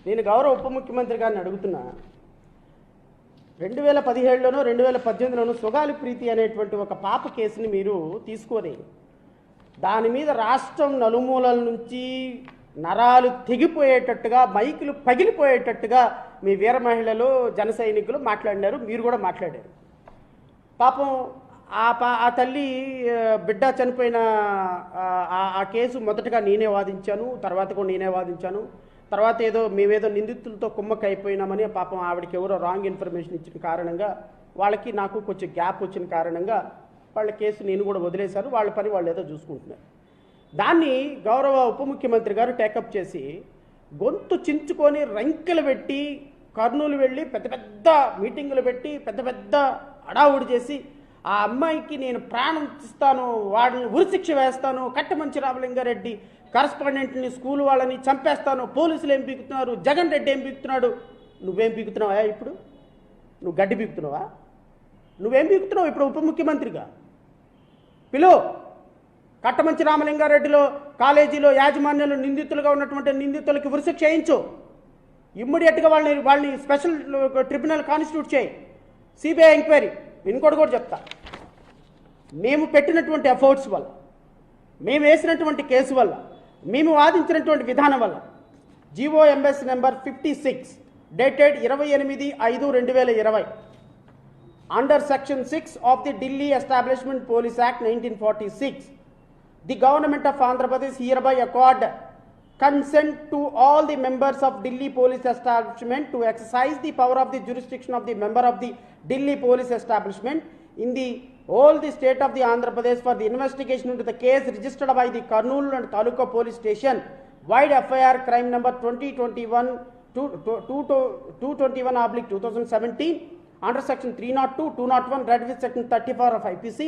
నేను గౌరవ ఉప ముఖ్యమంత్రి గారిని అడుగుతున్నా, 2017లోనో 2018లోనో సుగాలి ప్రీతి అనేటువంటి ఒక పాప కేసుని మీరు తీసుకొని దాని మీద రాష్ట్రం నలుమూలల నుంచి నరాలు తెగిపోయేటట్టుగా, మైకులు పగిలిపోయేటట్టుగా మీ వీర మహిళలు, జన సైనికులు మాట్లాడినారు, మీరు కూడా మాట్లాడారు. పాపం ఆ తల్లి బిడ్డ చనిపోయిన ఆ కేసు మొదటగా నేనే వాదించాను, తర్వాత కూడా నేనే వాదించాను. తర్వాత మేమేదో నిందితులతో కుమ్మక్క అయిపోయినామని పాపం ఆవిడకి ఎవరో రాంగ్ ఇన్ఫర్మేషన్ ఇచ్చిన కారణంగా వాళ్ళకి నాకు కొంచెం గ్యాప్ వచ్చిన కారణంగా వాళ్ళ కేసు నేను కూడా వదిలేశాను. వాళ్ళ పని వాళ్ళు ఏదో చూసుకుంటున్నారు. దాన్ని గౌరవ ఉప ముఖ్యమంత్రి గారు టేకప్ చేసి గొంతు చించుకొని రంకెలు పెట్టి కర్నూలు వెళ్ళి పెద్ద పెద్ద మీటింగులు పెట్టి పెద్ద పెద్ద అడావుడి చేసి ఆ అమ్మాయికి నేను ప్రాణం ఇస్తాను, వాడిని ఉరిశిక్ష వేస్తాను, కట్టమంచి రామలింగారెడ్డి కరస్పాండెంట్ని స్కూల్ వాళ్ళని చంపేస్తాను, పోలీసులు ఏం పీకుతున్నారు, జగన్ రెడ్డి ఏం పీకుతున్నాడు, నువ్వేం పీకుతున్నావా? ఇప్పుడు నువ్వు గడ్డి పీకుతున్నావా? నువ్వేం పీకుతున్నావు ఇప్పుడు ఉప ముఖ్యమంత్రిగా? పిలువు, కట్టమంచి రామలింగారెడ్డిలో కాలేజీలో యాజమాన్యంలో నిందితులుగా ఉన్నటువంటి నిందితులకి ఉరిశిక్ష చేయించు. ఇమ్మీడియట్గా వాళ్ళని స్పెషల్ ట్రిబ్యునల్ కాన్స్టిట్యూట్ చేయి, సిబిఐ ఎంక్వైరీ. ఇంకోటి కూడా చెప్తా, మేము పెట్టినటువంటి ఎఫర్ట్స్ వల్ల, మేము వేసినటువంటి కేసు వల్ల, మేము వాదించినటువంటి విధానం వల్ల GOMS number 56 dated 28/5/2020 under section 6 of the Delhi establishment police act 1946 the government of Andhra Pradesh hereby accord consent to all the members of Delhi police establishment to exercise the power of the jurisdiction of the member of the Delhi police establishment in the all the state of the Andhra Pradesh for the investigation into the case registered by the Kurnool and Taluka police station wide FIR crime number 2021/221/2017 under section 302, 201 read with section 34 of IPC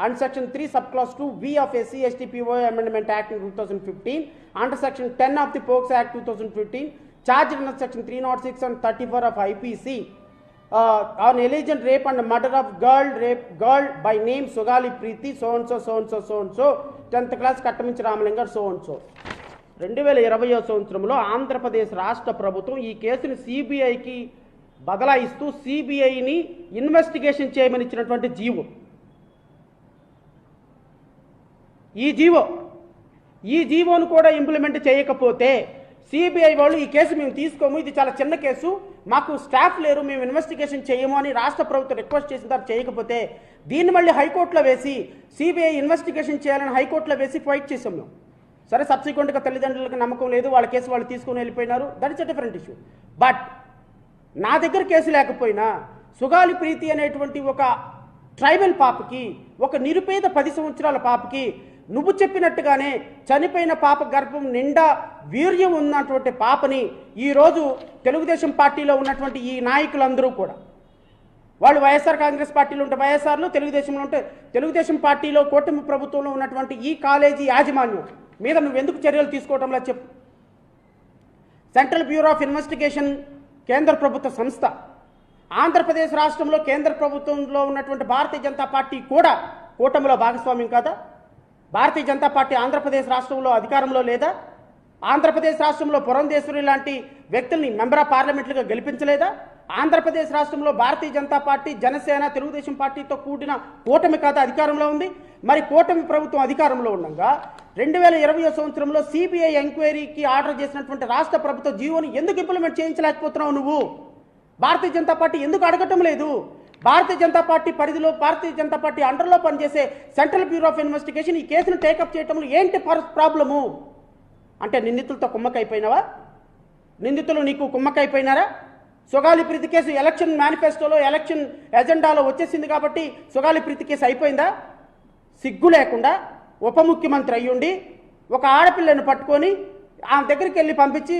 and section 3 subclause 2V of SC/ST/POA Amendment Act 2015 under section 10 of the POCSO Act 2015 charged under section 306 and 34 of IPC on alleged rape and murder of girl by name Sugali Preeti so and so 10th class Kattamanchi Ramalinga so and so. 2020 సంవత్సరంలో ఆంధ్రప్రదేశ్ రాష్ట్ర ప్రభుత్వం ఈ కేసుని సిబిఐకి బదలాయిస్తూ సిబిఐని investigation చేయమని ఇచ్చినటువంటి GO. ఈ జీవోను కూడా ఇంప్లిమెంట్ చేయకపోతే సిబిఐ వాళ్ళు ఈ కేసు మేము తీసుకోము, ఇది చాలా చిన్న కేసు, మాకు స్టాఫ్ లేరు, మేము ఇన్వెస్టిగేషన్ చేయము అని రాష్ట్ర ప్రభుత్వం రిక్వెస్ట్ చేసిన తర్వాత చేయకపోతే దీన్ని మళ్ళీ హైకోర్టులో వేసి సిబిఐ ఇన్వెస్టిగేషన్ చేయాలని హైకోర్టులో వేసి ఫైట్ చేసాం మేము. సరే, సబ్సిక్వెంట్గా తల్లిదండ్రులకు నమ్మకం లేదు, వాళ్ళ కేసు వాళ్ళు తీసుకుని వెళ్ళిపోయినారు, that is a different issue. But నా దగ్గర కేసు లేకపోయినా సుగాలి ప్రీతి అనేటువంటి ఒక ట్రైబల్ పాపకి, ఒక నిరుపేద 10 సంవత్సరాల పాపకి నువ్వు చెప్పినట్టుగానే చనిపోయిన పాప గర్భం నిండా వీర్యం ఉన్నటువంటి పాపని ఈరోజు తెలుగుదేశం పార్టీలో ఉన్నటువంటి ఈ నాయకులందరూ కూడా, వాళ్ళు వైఎస్ఆర్ కాంగ్రెస్ పార్టీలో ఉంటే వైఎస్ఆర్లు, తెలుగుదేశంలో ఉంటే తెలుగుదేశం పార్టీలో కూటమి ప్రభుత్వంలో ఉన్నటువంటి ఈ కాలేజీ యాజమాన్యం మీద నువ్వెందుకు చర్యలు తీసుకోవటంలా చెప్పు. సెంట్రల్ బ్యూరో ఆఫ్ ఇన్వెస్టిగేషన్ కేంద్ర ప్రభుత్వ సంస్థ, ఆంధ్రప్రదేశ్ రాష్ట్రంలో కేంద్ర ప్రభుత్వంలో ఉన్నటువంటి భారతీయ జనతా పార్టీ కూడా కూటమిలో భాగస్వామ్యం కాదా? భారతీయ జనతా పార్టీ ఆంధ్రప్రదేశ్ రాష్ట్రంలో అధికారంలో లేదా? ఆంధ్రప్రదేశ్ రాష్ట్రంలో పురంధేశ్వరి లాంటి వ్యక్తుల్ని మెంబర్ ఆఫ్ పార్లమెంట్లుగా గెలిపించలేదా? ఆంధ్రప్రదేశ్ రాష్ట్రంలో భారతీయ జనతా పార్టీ, జనసేన, తెలుగుదేశం పార్టీతో కూడిన కూటమి కాదా అధికారంలో ఉంది? మరి కూటమి ప్రభుత్వం అధికారంలో ఉండగా 2020 సంవత్సరంలో సిబిఐ ఎంక్వైరీకి ఆర్డర్ చేసినటువంటి రాష్ట్ర ప్రభుత్వ జీవోని ఎందుకు ఇంప్లిమెంట్ చేయించలేకపోతున్నావు నువ్వు? భారతీయ జనతా పార్టీ ఎందుకు అడగటం లేదు? భారతీయ జనతా పార్టీ పరిధిలో, భారతీయ జనతా పార్టీ అండర్లో పనిచేసే సెంట్రల్ బ్యూరో ఆఫ్ ఇన్వెస్టిగేషన్ ఈ కేసును టేకప్ చేయటంలో ఏంటి ప్రాబ్లము? అంటే నిందితులతో కుమ్మకైపోయినావా? నిందితులు నీకు కుమ్మకైపోయినారా? సుగాలి ప్రీతి కేసు ఎలక్షన్ మేనిఫెస్టోలో, ఎలక్షన్ ఎజెండాలో వచ్చేసింది కాబట్టి సుగాలి ప్రీతి కేసు అయిపోయిందా? సిగ్గు లేకుండా ఉప ముఖ్యమంత్రి అయ్యుండి ఒక ఆడపిల్లను పట్టుకొని ఆమె దగ్గరికి వెళ్ళి పంపించి,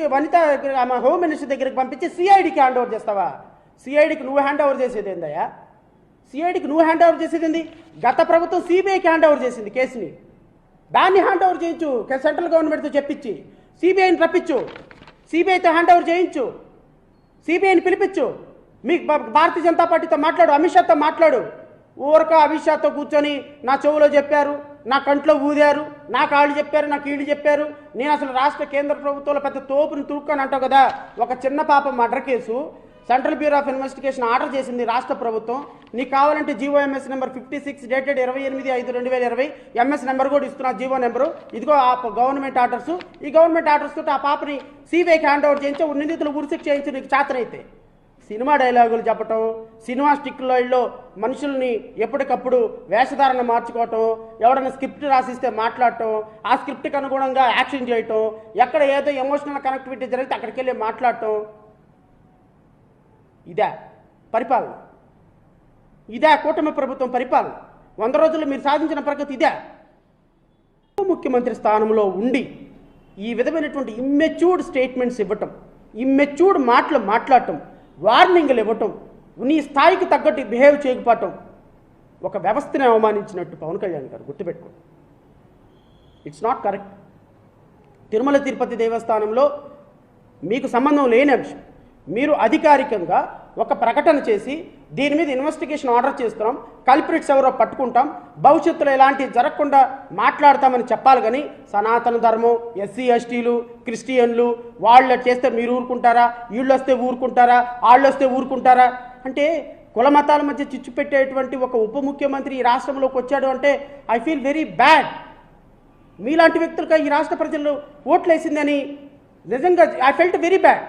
ఆమె హోమ్ మినిస్టర్ దగ్గరికి పంపించి సిఐడికి హ్యాండ్ ఓవర్ చేస్తావా? సిఐడికి నువ్వు హ్యాండ్ ఓవర్ చేసేది ఏందయ్యా? సిఐడికి నువ్వు హ్యాండ్ ఓవర్ చేసేది ఏంది? గత ప్రభుత్వం సిబిఐకి హ్యాండ్ ఓవర్ చేసింది కేసుని, దాన్ని హ్యాండ్ ఓవర్ చేయించు, సెంట్రల్ గవర్నమెంట్తో చెప్పించి సిబిఐని రప్పించు, సిబిఐతో హ్యాండ్ ఓవర్ చేయించు, సిబిఐని పిలిపించు, మీ భారతీయ జనతా పార్టీతో మాట్లాడు, అమిత్ షాతో మాట్లాడు. ఊరక అమిత్ షాతో కూర్చొని నా చెవులో చెప్పారు, నా కంట్లో ఊదారు, నాకు వాళ్ళు చెప్పారు, నాకు వీళ్ళు చెప్పారు, నేను అసలు రాష్ట్ర కేంద్ర ప్రభుత్వంలో పెద్ద తోపుని తురుక్కొని అంటావు కదా. ఒక చిన్న పాప murder case central bureau of investigation order చేసింది రాష్ట్ర ప్రభుత్వం. నీకు కావాలంటే GOMS number 56 dated 28/5/2020 MS number కూడా ఇస్తున్నా, జీవో నెంబరు. ఇదిగో ఆ గవర్నమెంట్ ఆర్డర్స్. ఈ గవర్నమెంట్ ఆర్డర్స్ తోటి ఆ పాపని సిబిఐకి హ్యాండ్ ఓవర్ చేయించి నిందితులు ఉరిశిక్ష చేయించి నీకు చేతనైతే సినిమా డైలాగులు చెప్పటం, సినిమా స్టిక్లలో మనుషుల్ని ఎప్పటికప్పుడు వేషధారణ మార్చుకోవటం, ఎవరైనా స్క్రిప్ట్ రాసిస్తే మాట్లాడటం, ఆ స్క్రిప్ట్కి అనుగుణంగా యాక్షన్ చేయటం, ఎక్కడ ఏదో ఎమోషనల్ కనెక్టివిటీ జరిగితే అక్కడికి వెళ్ళి మాట్లాడటం. ఇదే పరిపాలన, ఇదే కూటమి ప్రభుత్వం పరిపాలన. 100 రోజుల్లో మీరు సాధించిన ప్రగతి ఇదే. ముఖ్యమంత్రి స్థానంలో ఉండి ఈ విధమైనటువంటి ఇమ్మెచ్యూర్డ్ స్టేట్మెంట్స్ ఇవ్వటం, ఇమ్మెచ్యూర్డ్ మాటలు మాట్లాడటం, వార్నింగ్లు ఇవ్వటం, నీ స్థాయికి తగ్గట్టు బిహేవ్ చేయకపోవటం ఒక వ్యవస్థని అవమానించినట్టు పవన్ కళ్యాణ్ గారు గుర్తుపెట్టుకోండి. It's not correct. Tirumala Tirupati దేవస్థానంలో మీకు సంబంధం లేని అంశం మీరు అధికారికంగా ఒక ప్రకటన చేసి దీని మీద ఇన్వెస్టిగేషన్ ఆర్డర్ చేస్తున్నాం, కల్ప్రిట్స్ ఎవరో పట్టుకుంటాం, భవిష్యత్తులో ఇలాంటివి జరగకుండా మాట్లాడతామని చెప్పాలి. కానీ సనాతన ధర్మం, ఎస్సీ ఎస్టీలు, క్రిస్టియన్లు వాళ్ళు చేస్తే మీరు ఊరుకుంటారా, వీళ్ళు వస్తే ఊరుకుంటారా, వాళ్ళు వస్తే ఊరుకుంటారా అంటే కుల మతాల మధ్య చిచ్చు పెట్టేటువంటి ఒక ఉప ముఖ్యమంత్రి ఈ రాష్ట్రంలోకి వచ్చాడు అంటే ఐ ఫీల్ వెరీ బ్యాడ్. మీలాంటి వ్యక్తులుగా ఈ రాష్ట్ర ప్రజలు ఓట్లు వేసిందని నిజంగా ఐ ఫెల్ట్ వెరీ బ్యాడ్.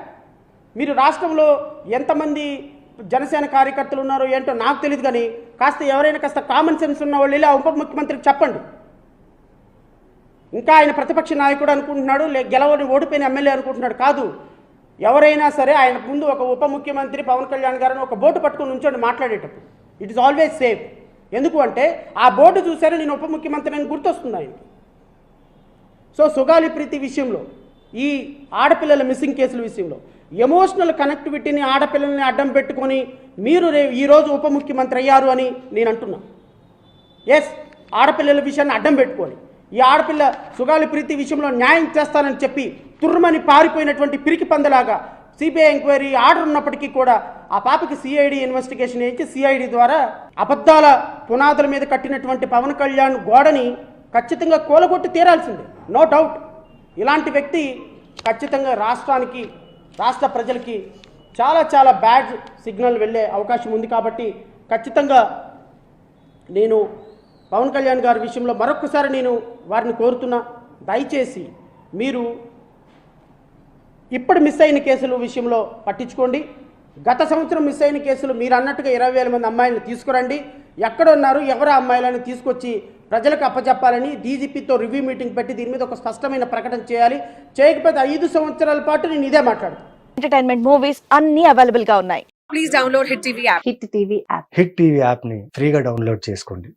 మీరు రాష్ట్రంలో ఎంతమంది జనసేన కార్యకర్తలు ఉన్నారో ఏంటో నాకు తెలియదు, కానీ ఎవరైనా కాస్త కామన్ సెన్స్ ఉన్న వాళ్ళు ఇలా ఉప ముఖ్యమంత్రికి చెప్పండి. ఇంకా ఆయన ప్రతిపక్ష నాయకుడు అనుకుంటున్నాడు, గెలవని ఓడిపోయిన ఎమ్మెల్యే అనుకుంటున్నాడు. కాదు, ఎవరైనా సరే ఆయన ముందు ఒక ఉప ముఖ్యమంత్రి పవన్ కళ్యాణ్ గారిని ఒక బోర్డు పట్టుకుని ఉంచండి మాట్లాడేటప్పుడు. It is always safe. ఎందుకు అంటే ఆ బోర్డు చూసారు నేను ఉప ముఖ్యమంత్రి అని గుర్తొస్తుంది ఆయనకి. సో సుగాలి ప్రీతి విషయంలో, ఈ ఆడపిల్లల మిస్సింగ్ కేసుల విషయంలో ఎమోషనల్ కనెక్టివిటీని ఆడపిల్లల్ని అడ్డం పెట్టుకొని మీరు ఈరోజు ఉప ముఖ్యమంత్రి అయ్యారు అని నేను అంటున్నా. ఎస్, ఆడపిల్లల విషయాన్ని అడ్డం పెట్టుకొని ఈ ఆడపిల్ల సుగాలి ప్రీతి విషయంలో న్యాయం చేస్తానని చెప్పి తుర్మని పారిపోయినటువంటి పిరికి పందలాగా సిబిఐ ఎంక్వైరీ ఆర్డర్ ఉన్నప్పటికీ కూడా ఆ పాపకి సిఐడి ఇన్వెస్టిగేషన్ చేయించి సిఐడి ద్వారా అబద్ధాల పునాదుల మీద కట్టినటువంటి పవన్ కళ్యాణ్ గోడని ఖచ్చితంగా కూలగొట్టి తీరాల్సిందే, నో డౌట్. ఇలాంటి వ్యక్తి ఖచ్చితంగా రాష్ట్రానికి, రాష్ట్ర ప్రజలకి చాలా చాలా బ్యాడ్ సిగ్నల్ వెళ్ళే అవకాశం ఉంది. కాబట్టి ఖచ్చితంగా నేను పవన్ కళ్యాణ్ గారి విషయంలో మరొకసారి నేను వారిని కోరుతున్నా, దయచేసి మీరు ఇప్పుడు మిస్ అయిన కేసుల విషయంలో పట్టించుకోండి. గత సంవత్సరం మిస్ అయిన కేసులు మీరు అన్నట్టుగా 20,000 మంది అమ్మాయిలను తీసుకురండి. ఎక్కడ ఉన్నారు, ఎవరు అమ్మాయిలను తీసుకొచ్చి ప్రజలకు అప్పచెప్పాలని డీజీపీతో రివ్యూ మీటింగ్ పెట్టి దీని మీద ఒక స్పష్టమైన ప్రకటన చేయాలి. చేయకపోతే 5 సంవత్సరాల పాటు నేను ఇదే మాట్లాడతాను. ఎంటర్టైన్మెంట్ మూవీస్ అన్ని అవైలబుల్ గా ఉన్నాయి. Please download Hit TV app. Hit TV app hit TV యాప్ని ఫ్రీగా డౌన్లోడ్ చేసుకోండి.